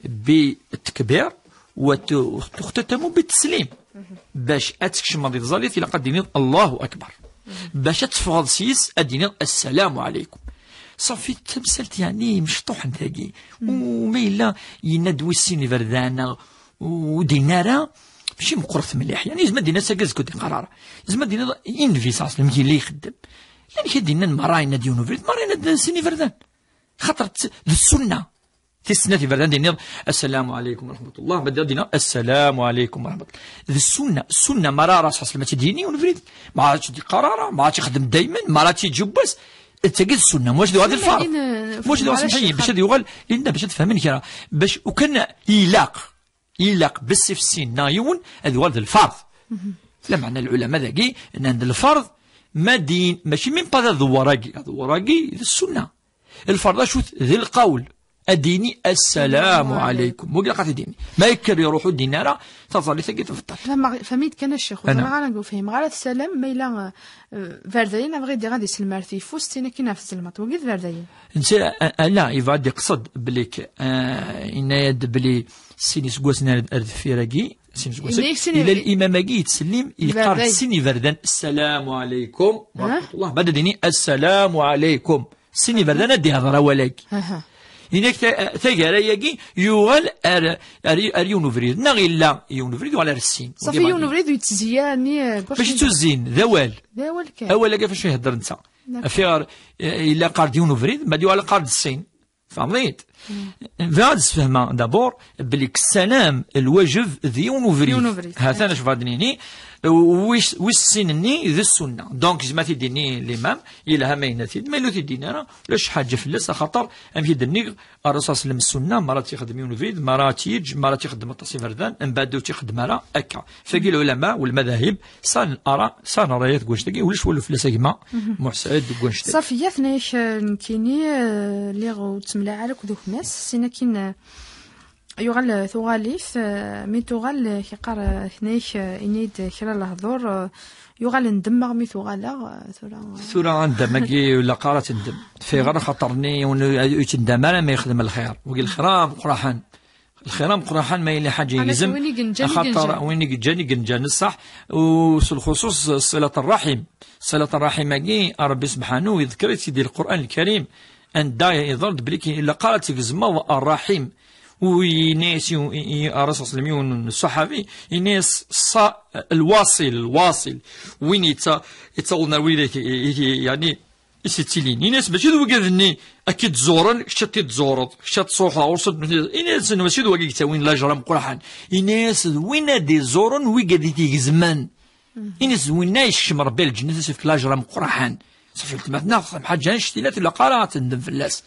بالتكبير وتختتم بالتسليم باش أتكشم ماضي تظليف إلى قد ديني الله أكبر باش تفضل سيس أديني السلام عليكم صافي تمثلت يعني مشطوح نتاقي وميلا يندوي السيني فردانا ودينارا ماشي مقرف مليح يعني زعما دينا ساكاز كنت قرار زعما دينا انفيس اصلا ملي اللي يخدم يعني كدينا المراينا ديونو فريد مراينا سيني فردان خاطر السنه تسنه فردان دينا السلام عليكم ورحمه الله بدا دينا السلام عليكم ورحمه الله السنه مرا راس اصلا ما تديني ونفريد ما عادش دي قراره ما عادش يخدم دائما ما عادش يتجبس تجد السنه واش دو هذا الفرض واش دو اسمحي باش يقول لان باش تفهمني كرا باش وكان يلاق بس في السين نايون هذا ولد الفرض لا معنى العلماء ذاكي ان عند الفرض ما دين ماشي من بعد الوراقي السنه الفرض شو ذي القول اديني السلام عليكم وقال قاعد ديني ما يكر يروحوا الديناره تظل ثقيت في الطرف فهميت كان الشيخ وزرا نقول فهم على السلام ما الا فردين بغي دي غادي يسلم في فوستينا كاينه في الزلمات وقيت فردين انت لا يفادي قصد بليك ينايد بلي سيني سكواسنا الفيراكي سيني سكواسنا الى الامام يتسلم يقرا سيني فردان السلام عليكم ورحمه الله بعد ديني السلام عليكم سيني فردان دي هضره ولك إنك تجارة يجي يوال أريون فريد نغيلا يون فريد وعلى السين صافي يون فريد يتزياني باش تزين ذوال كان أول لقى فاش يهدر نتا فيار إلا قارد يون فريد ما ديو على قارد السين فهمت فهاد فهمه دابور بليك السلام الواجب ذيون فريد هذا انا شفادنيني ويش سنني ذي السنه دونك زعما تيديني الامام الا همينتي ما لو تيدينا انا لاش حاجه فلاس خاطر ام يدني الرسول صلى الله عليه وسلم السنه مرات يخدم يونفيد مرات يج مرات يخدم التصيف فردان من بعد تيخدم راه هكا فقي العلماء والمذاهب صان اراء صان رايات كواشتكي ولاش ولو فلاس كيما محسد كواشتكي صافي ثناش كيني اللي غو تملا عليك ذوك الناس سينا كاين يغال ثغاليف مي تغال كيقار ثناش انيد كرا الهضور يغال ندمغ مي ثغالا ثورا ندمكي ولا قارات ندم في غير خاطرني ويتندم انا ما يخدم الخير وقال الخرام قراحان الخرام قراحان ما يلي حاجه يلزم خاطر وين جاني جنجان الصح وبالخصوص صله الرحم صله الرحم كي ربي سبحانه يذكر سيدي القران الكريم ان دا يضرب بليك الا قالت زما الرحيم ويناس الرسول صلى الله عليه وسلم الصحابي يناس الواصل وين يتصولنا ويلك يعني يستيلين يناس باش يدو كذني اكيد زورن شتي تزورد شت صوحه وصد يناس ماشي دو كي تاوين لا جرام قرحان يناس وين دي زورن وي قديتي زمان يناس وين يشم ربي الجنه في لا جرام قرحان صافي مثلا حاجه اشتيلات الا قرات ندم في اللاس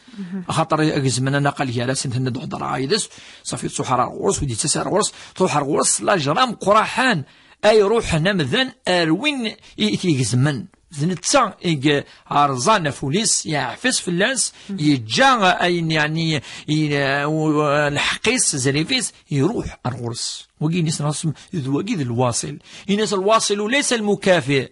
خاطر زمان انا قال لي راس ندو هضر عايدس صافي تصحر غورس ودي تسار غورس تروح غورس لا جرام قرحان اي روح نمذن اروين يتيزمن زنتسا عرزان فوليس يعفس في اللاس يجا اين يعني الحقيس زريفيس يروح الغرس وكي ناس رسم ذوقي الواصل الناس الواصل ليس المكافئ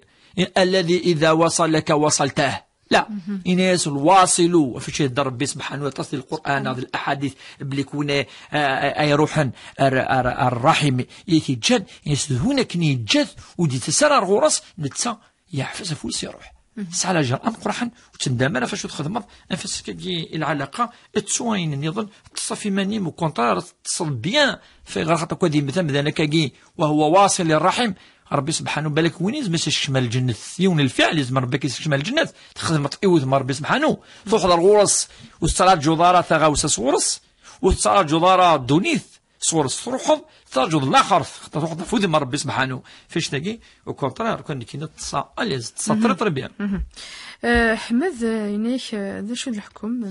الذي إذا وصل لك وصلته لا إناس الواصل وفي شيء ربي سبحانه وتصل القرآن هذه الأحاديث بلي كون أي روحا الرحم يتجد هنا كني يتجد ودي تسرر غرس نتسا يحفز فولس يروح سعى جرأة قرحا وتندم أنا فاش تخدم نفس كي العلاقة تسوين النظام تصفي ماني وكونترار تصل بيان في غير خاطر كودي مثلا كاكي وهو واصل للرحم ربي سبحانه بالك وين لازم يشمل الجنة يون الفعل لازم ربي يشمل الجنة تخدم طيوث مع ربي سبحانه تحضر غورس والصلاة جدارة ثغاوسة صورس والصلاة جدارة دونيث صورس تروحض ترجض الآخر تروحض فوذ مع ربي سبحانه فاش تلاقي وكونترار كان كينا تصاليز تسطر بيان حمد يناش ذا شو الحكم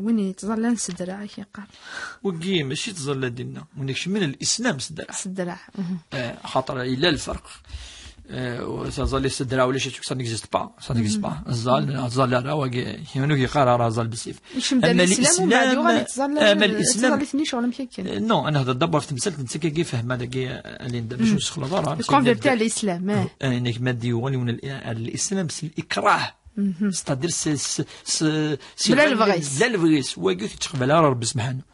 وين يتظل نسدرع كيقال وكي ماشي تظل دينا ونكش من الاسلام سدرع سدرع خاطر الا الفرق تظل السدرا ولا شيء ça n'existe pas الظل لا واقي هنا يقرر زال بالسيف اما الاسلام نو انا هذا دبر في المثال كنت كي فهم هذا كي اللي باش نسخ الضرر كونفيرتي على الاسلام انك ما ديوني من الاسلام بس الاكراه ستادير بلا الفغيس واقي تقبل ربي سبحانه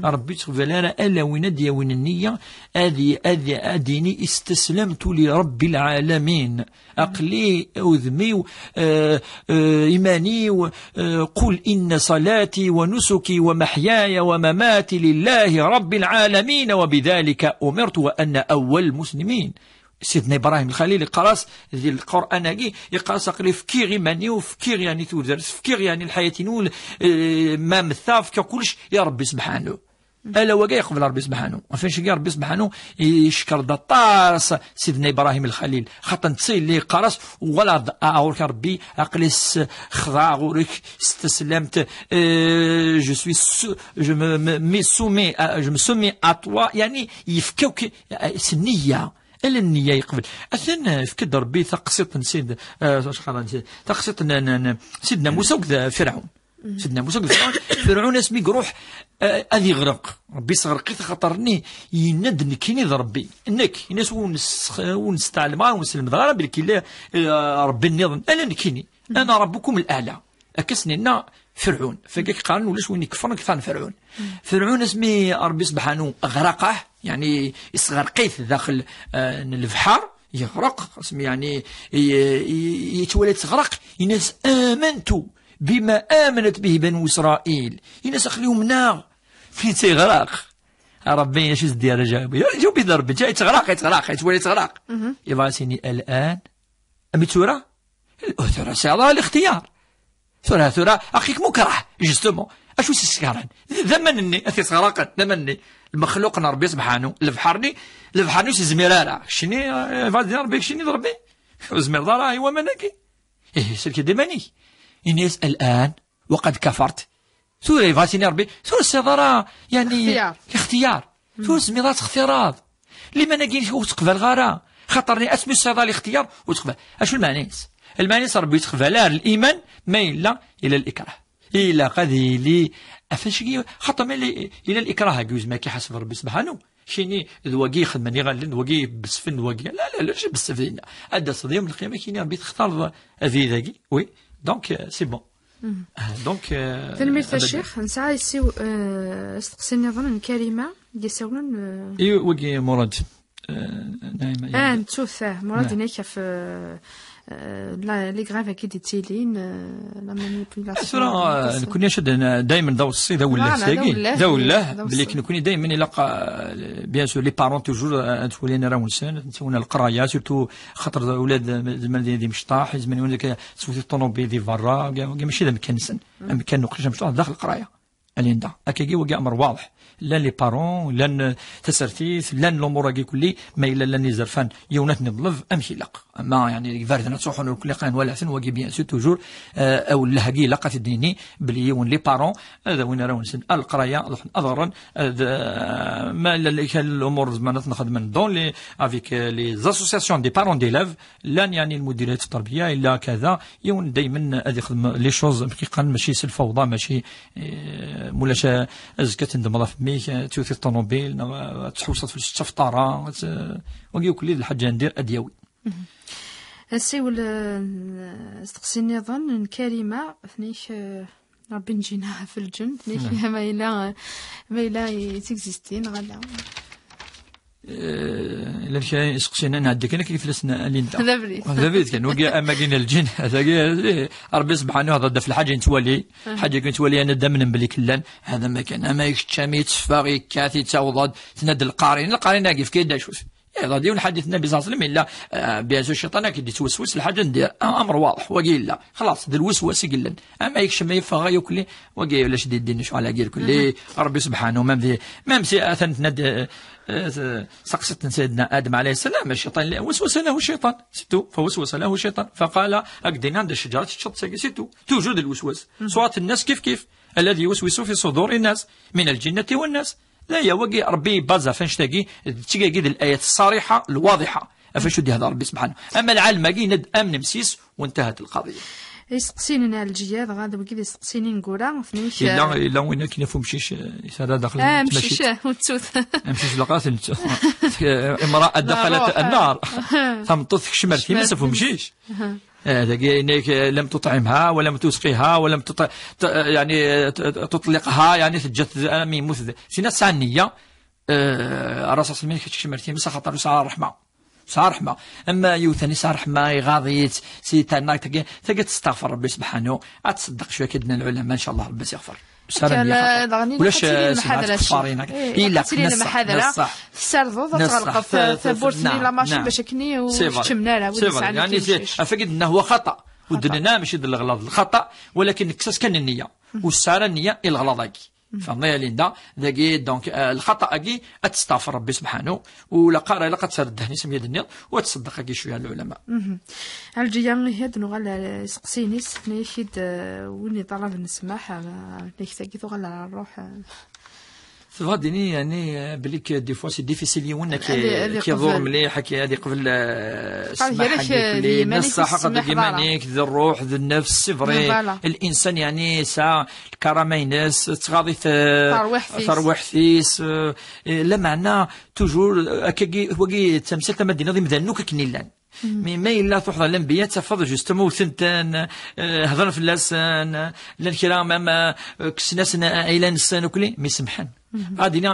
ربي تقبل الا وين ديا وين النيه هذه اديني استسلمت لرب العالمين عقلي اذمي ايماني قل ان صلاتي ونسكي ومحياي ومماتي لله رب العالمين وبذلك امرت وانا اول المسلمين. سيدنا إبراهيم الخليل يقراص ديال القرآن يقراص أقلي فكير يماني وفكير يعني تودرس فكير يعني الحياة نول ما مثا فكير كلش يا ربي سبحانه ألا وقا يقبل ربي سبحانه وفاش يا ربي سبحانه يشكر دطارس سيدنا إبراهيم الخليل خاطر نتسي اللي قراص ولا أعورك ربي أقلس خضع غورك استسلمت جو me soumets à toi يعني يفكوك سنية الا النية يقبل اثن فكد ربي تقسيط نسيد تقسيط سيدنا موسى وكذا فرعون سيدنا موسى وكذا فرعون اسمي قروح اذي يغرق ربي صغرقي خاطرني يندني كيني ربي انك الناس ونستعلم ونسلم ضرب بالكي ربي النظام انا نكيني انا ربكم الاعلى اكسني لنا فرعون فكيك قارن ولاش وين يكفرن كفان فرعون اسمي ربي سبحانه اغرقه يعني يصغرقيت داخل البحر يغرق اسمي يعني يتولد تغرق الناس امنت بما امنت به بنو اسرائيل الناس خليهم نار فين تيغرق ربي اش دير جاوبي ربي جاي تغرق يتولد تغرق يبغى سيني الان امي ثوره سي الاختيار ثورة أخيك مكره جستمو أشو سيسكران ذمنني أثي صغرقت ذمنني المخلوق ربي سبحانه البحرني سيزميرارا شني فادي ربي شني ضربي زمير ضرا هو منكي سلك دمني إنيس الآن وقد كفرت ثورة فاتيني ربي ثورة سيضرا يعني اختيار ثورة زميرات اختيارات لما نجي وتقبل غارة خطرني اسمي السيضا الاختيار وتقبل أشو المعني ربي تقبل الإيمان ما إلا إلى الإكراه إلا قذي لي أفشكي خطر إلى الإكراه جوز ما كي حسب ربي سبحانه شيني ذوقي خدمني غالين ذوقي بسفن ذوقي لا شي بالسفن أدى صديم القيامة كيني ربي تختار هذه ذاكي وي دونك سي بون دونك تلميذ الشيخ نسعى يسيو استقسيني ظن كلمة يساونا إي وقي مراد نعم نشوفه مراد هناك في لي غراف كي ديتيلين لا مانيبيولاسيون كنا شد دائما داو الصيد ولا ساقي داوله بلي كنا دائما يلقى بيان سور لي بارون توجور تولينا راه ونسان نسونا القرايه سورتو خاطر اولاد زمان ديال مشطاح زمان ولا سوتي الطوموبيل دي فارا ماشي ذا مكنسن كان نقش مشطاح داخل القرايه اليندا اكاكي وكا امر واضح لا لي بارون لا تسرتيث لا الامور كي كلي ما الا لا نزرفان يونات نظلف امشي لق ما يعني فاردنا تصحون كل قان ولا ثن وكي بيان سو توجور او لهقي لقات الديني بلي يون لي بارون هذا وين راهو نسن القرايه اضرا ما الا الامور زمان نخدم من دون لي افيك لي زاسوسياسيون دي بارون ديلاف لان يعني المديرات التربيه الا كذا يون دائما هذه يخدم لي شوز كي قال ماشي الفوضى ماشي مولاش ازكى تندم في ميك توثي الطوموبيل تحوصت في الشفطاره وكي كل الحاجه ندير اديوي السيول استقسيني ظن كلمه فنيش ربي نجينا في الجن فنيش ما إلا تكزيستين غلا إلا كان يسقسينا نعديك أنا كيف لسنا ليندا هذا بريد كان وقع أما كاين الجن هذا ربي سبحانه هذا في الحاجة نتولي حاجة كنت تولي أنا دمن بلي كلان هذا ما كان أما يكتشامي تصفاغي كاتي تعوض تناد القارين كيف كيدا شوف غادي حديث النبي صلى الله عليه وسلم الا بيان الشيطان كي يتوسوس الحاجه ندير امر واضح وقيل لا خلاص دير الوسواس يقلن اما يكشف ما يفغ ياكل وقيل علاش دير شو على قيل كل ربي سبحانه مام سي اثنت ند سقسط سيدنا ادم عليه السلام الشيطان وسوس له الشيطان ستو فوسوس له الشيطان فقال اقدنا عند الشجره تشط ستو توجد الوسواس صوت الناس كيف الذي يوسوس في صدور الناس من الجنه والناس لا يا وقي ربي بازا فاش تلاقي تيجي الآيات الصريحة الواضحة افاشو دي هذا ربي سبحانه. اما العالم ند امن مسيس وانتهت القضيه. يسقسيني على الجياد غادا وكذا يسقسيني نقولها فنيش لا وين كاين فمشيش يسرى داخل مشيش وتسوث مشيش لقات امراه دخلت النار تمطث شمرتي ما فمشيش هذا انك لم تطعمها ولم تسقيها ولم يعني تطلقها يعني تجت ميموت سينا سانيه الرسول صلى الله عليه وسلم شمرتي مسا خاطر ساعه رحمه صارحمة. أما يوثني صارحمة يغاضيت سيتانا تجي تستغفر ربي سبحانه أتصدق شوية كدنا العلماء إن شاء الله ربي يغفر. ولاش كفارين إلا محاذرة السردو تغلق ثبورتني لا ماشي باش كني وشتمنا لها يعني أفقد أنه هو خطأ ودنا ماشي الغلط الخطأ ولكن كساس كان النية والسارة النية الغلط فهمنا ليندا ذاكي دونك الخطا كي تستغفر ربي سبحانه ولا قارا لا قد تردهني سميه النيض وتصدق كي شويه العلماء. الجيان هاد نغال سقسينيس نيشيد وين طلب نسمح نيكتاكي تغال نروح فغاديني يعني بليك دي فوا سي ديفيسيل يونا كي ظهر مليح كي هذه قبل سماح لي نصح قد كيمانيك ذي الروح ذي النفس فري الانسان يعني ساعه الكرامه يناس تغاضي تروح فيس لا معنى توجور كي وكي تمثيل تمدينا ذي مذنوك كنيلان ما إلا تحضر الأنبياء تفضل جستمو ثنتان هضر في اللسان للكرام أما كسناسنا إلى نسان وكلي ميسمحن غادي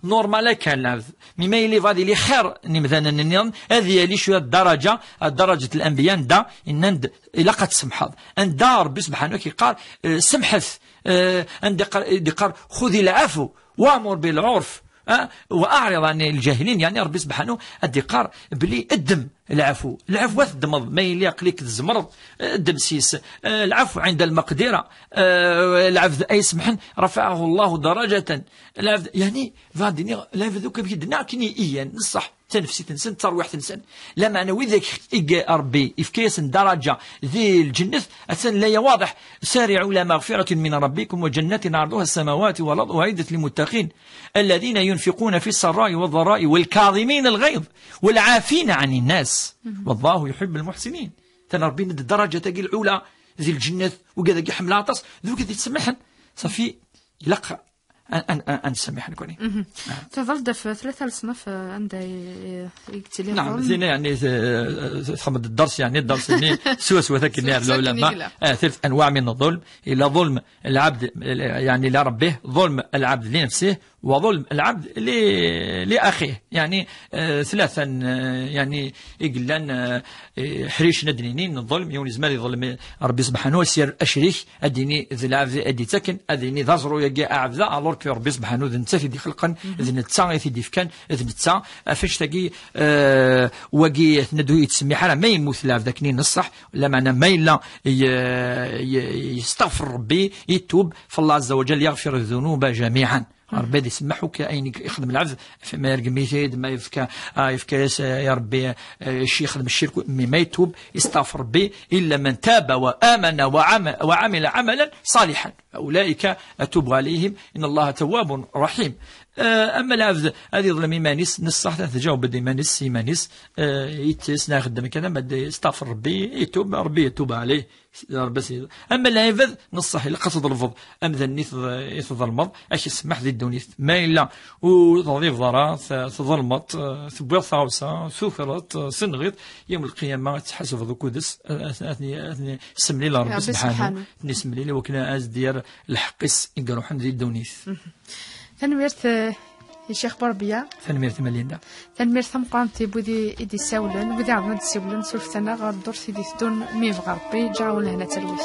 نورمال كان العبد مما يلي غادي لي خير نمذانا النظام هذه لي شويه درجه الانبياء دا ان الا قد سمحض ان دار ربي سبحانه كي قال سمحث ان دقر خذي العفو وامر بالعرف واعرض عن الجاهلين يعني ربي سبحانه الدقار بلي الدم العفو الدمض ما يليق ليك الزمرض الدمسيس العفو عند المقدرة العفو أي سمحن رفعه الله درجة العفو يعني فادني لا ذوك بيدنا كني إيان نصح تنفسي تنسن تروح تنسن لا معنى وذاك إجا ربي إفكاس درجة ذي الجنة أسن لا واضح سارعوا إلى مغفرة من ربكم وجنة عرضها السماوات والأرض أعدت للمتقين الذين ينفقون في السراء والضراء والكاظمين الغيظ والعافين عن الناس والله يحب المحسنين تنربين الدرجة تجي الأولى ذي الجنة وكذا كي حمل عطس ذوك ذي تسمحن صافي يلقى أن سمحن كوني تظل في ثلاثة الصنف عندها يقتلي نعم زين يعني تخمد الدرس يعني الدرس يعني سوى ذاك النار العلماء ثلاث أنواع من الظلم إلى ظلم العبد يعني لربه ظلم العبد لنفسه وظلم العبد لأخيه يعني ثلاثا يعني يقلن حريش ندنينين الظلم يوني زمان يظلم ربي سبحانه وسير أشريك أديني ذي العبد أدي تكن أديني ذازرو يجي أعبذا ألور كي ربي سبحانه ذي نتا في خلقا ذي نتا في ديفكان ذي نتا فاش تجي وجي ندو يتسمي حاله ما يموت لا ذاكني نصح ولا معنى ما إلا يستغفر ربي يتوب فالله عز وجل يغفر الذنوب جميعا ربي يسمحوا كأين يخدم العبد ما يرقم يزيد ما يفكى يا ربي شي يخدم الشرك ما يتوب يستغفر ربي إلا من تاب وآمن وعمل عملا صالحا أولئك أتوب عليهم إن الله تواب رحيم. أما العبد هذه ظلمي مانيس نصح تجاوب بدي مانيس يتسنا خدم كذا بده يستغفر ربي يتوب ربي يتوب عليه بس. أما العبد نصح إلا قصد الفض أم ذني يتظلمض أش يسمح ذي الدنيا ما إلا وتضيف ضرات تظلمت ثبوت ثاوسة سوفرت سنغيط يوم القيامة تحسب ذو كودس أثني سملي لرب سبحانه نسملي لي وكنا أزدير الحقس يقروحن ذي الدنيا. تنميرت يا شيخ بربية تنميرت مليندا تنميرت مقامتي بودي إدي ساولن بودي عظمت ساولن سولفتنا غير دور سيدي ثدون ميف غربي جاول هنا تلويث